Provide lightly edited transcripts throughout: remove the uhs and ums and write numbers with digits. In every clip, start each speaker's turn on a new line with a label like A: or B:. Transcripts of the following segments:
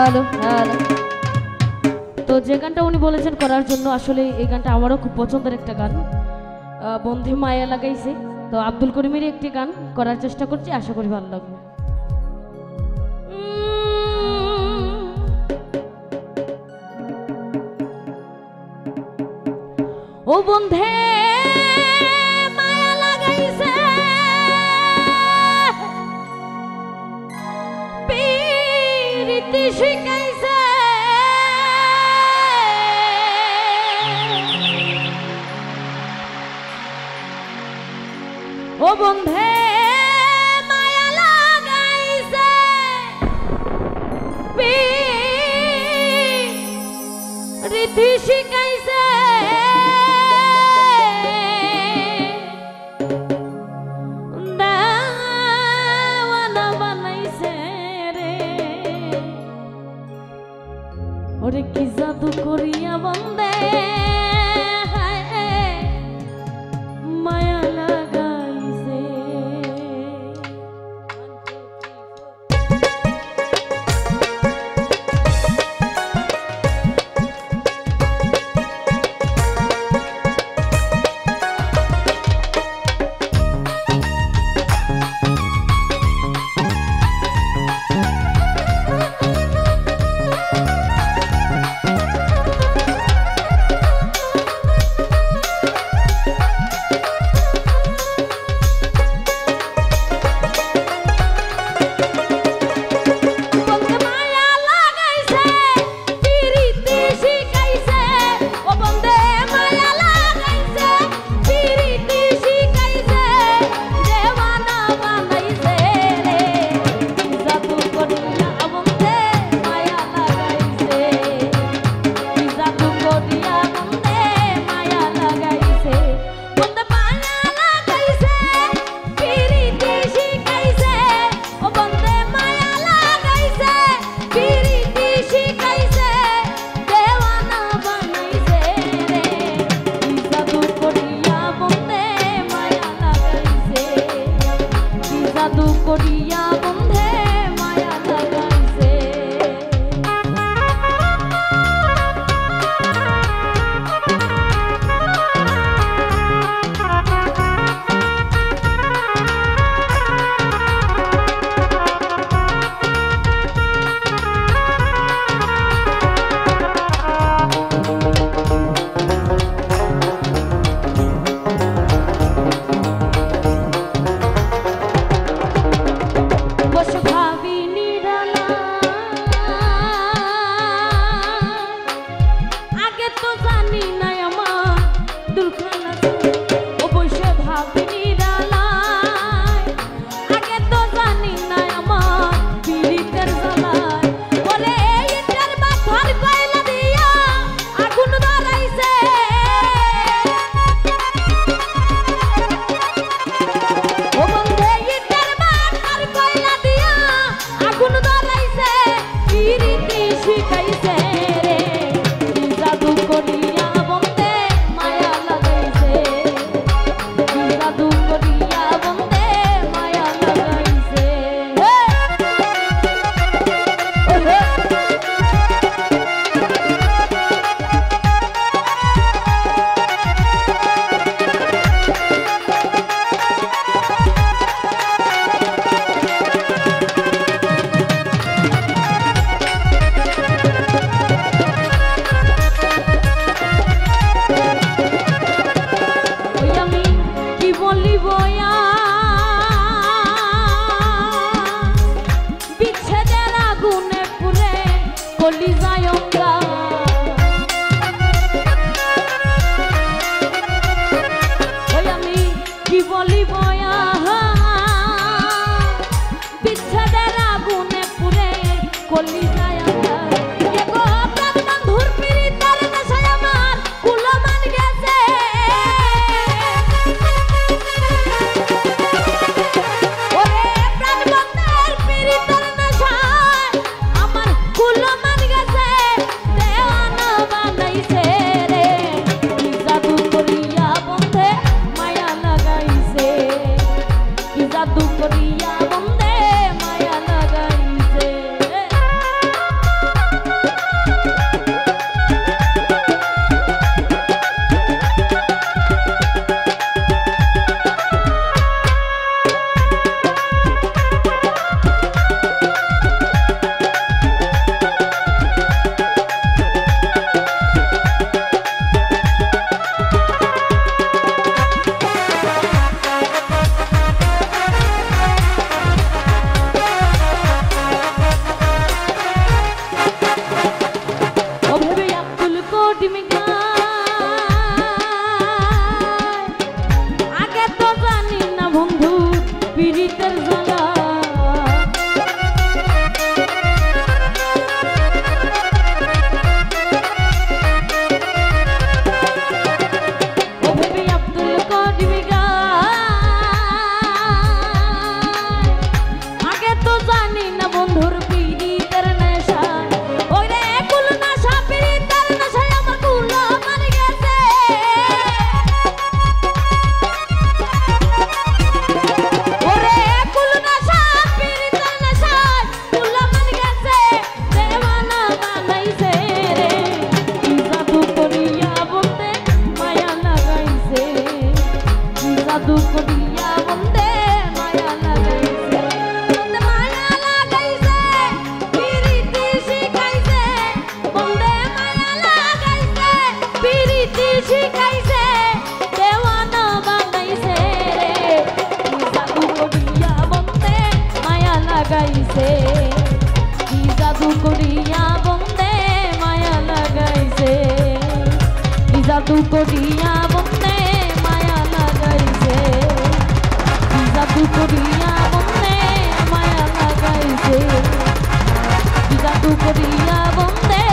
A: Hello hello. তো যে গানটা উনি বলেছেন করার জন্য, আসলে এই গানটা আমারও খুব পছন্দের একটা গান, বন্ধে মায়া লাগাইছে। তো আব্দুল করিমের একটি গান করার চেষ্টা করছি, আশা করি ভালো লাগবে। ও বন্ধে মায়া লাগাইছে, প্রীতি শিখাইছে, ও বন্ধে মায়া লাগাইছে, প্রীতি শিখাইছে, দেওয়ানা বানাইছে রে। ওরে কি জাদু করিয়া বন্দে মায়া লাগাইছে। জাদু জাদু করিয়া বন্দে মায়া লাগাইছে, বন্দে মায়া লাগাইছে, পিরিতি শিখাইছে, বন্দে মায়া লাগাইছে, পিরিতি শিখাইছে, দেওয়ানা বানাইছে রে, কি জাদু করিয়া বন্দে মায়া লাগাইছে, কি জাদু করিয়া বন্দে মায়া লাগাইছে, কি জাদু করিয়া বন্দে মায়া লাগাইছে, কি জাদু করিয়া বন্দে মায়া লাগাইছে, কি জাদু করিয়া বন্দে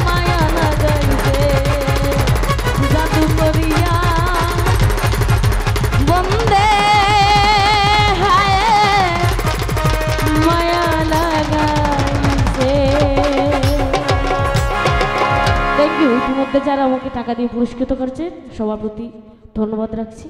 A: মায়া লাগাইছে, কি জাদু করিয়া বন্দে হায় মায়া লাগাইছে। Thank you. ইতিমধ্যে যারা আমাকে টাকা দিয়ে পুরস্কৃত করছে সবার প্রতি ধন্যবাদ রাখছি।